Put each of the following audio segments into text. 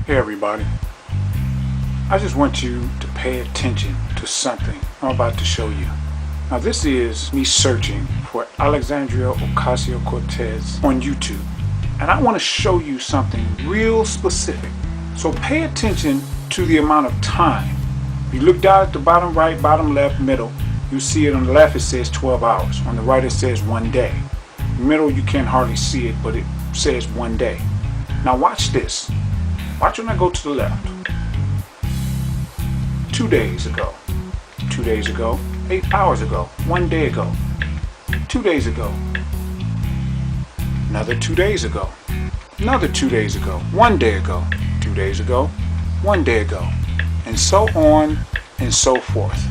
Hey everybody, I just want you to pay attention to something I'm about to show you. Now this is me searching for Alexandria Ocasio-Cortez on YouTube, and I want to show you something real specific. So pay attention to the amount of time. If you look down at the bottom right, bottom left, middle, you see it on the left it says 12 hours. On the right it says 1 day. Middle you can't hardly see it, but it says 1 day. Now watch this. Watch when I go to the left. 2 days ago. 2 days ago. 8 hours ago. 1 day ago. 2 days ago. Another 2 days ago. Another 2 days ago. 1 day ago. 2 days ago. 1 day ago. And so on and so forth.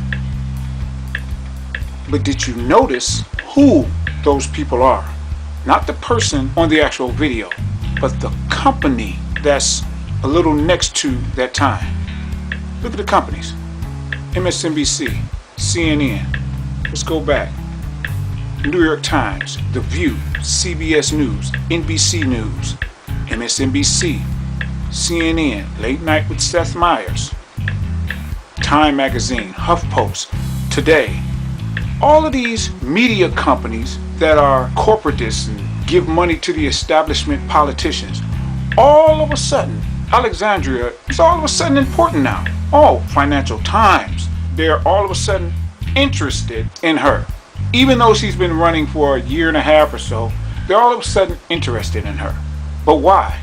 But did you notice who those people are? Not the person on the actual video, but the company that's a little next to that time. Look at the companies. MSNBC, CNN, let's go back. New York Times, The View, CBS News, NBC News, MSNBC, CNN, Late Night with Seth Meyers, Time Magazine, HuffPost, Today. All of these media companies that are corporatists and give money to the establishment politicians, all of a sudden, Alexandria is all of a sudden important now. Oh, Financial Times, they're all of a sudden interested in her. Even though she's been running for a year and a half or so, they're all of a sudden interested in her. But why?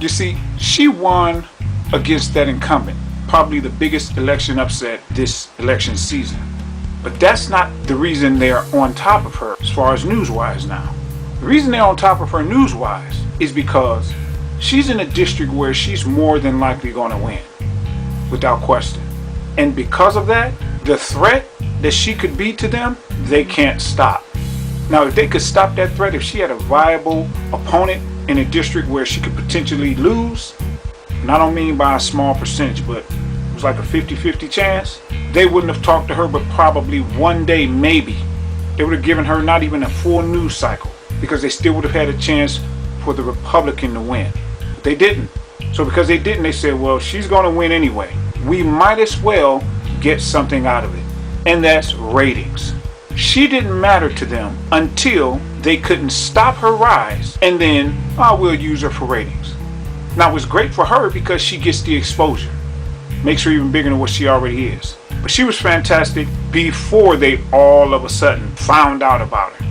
You see, she won against that incumbent, probably the biggest election upset this election season. But that's not the reason they're on top of her as far as news-wise now. The reason they're on top of her news-wise is because she's in a district where she's more than likely going to win, without question. And because of that, the threat that she could be to them, they can't stop. Now, if they could stop that threat, if she had a viable opponent in a district where she could potentially lose, and I don't mean by a small percentage, but it was like a 50-50 chance, they wouldn't have talked to her, but probably 1 day, maybe. They would have given her not even a full news cycle, because they still would have had a chance for the Republican to win. But they didn't. So because they didn't, they said, well, she's going to win anyway. We might as well get something out of it. And that's ratings. She didn't matter to them until they couldn't stop her rise, and then, we'll use her for ratings. Now, it's great for her because she gets the exposure. Makes her even bigger than what she already is. But she was fantastic before they all of a sudden found out about her.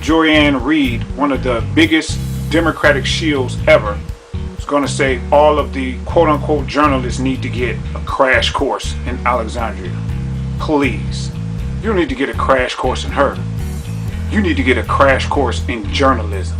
Joy-Ann Reid, one of the biggest Democratic shields ever, is going to say all of the quote-unquote journalists need to get a crash course in Alexandria. Please. You don't need to get a crash course in her. You need to get a crash course in journalism.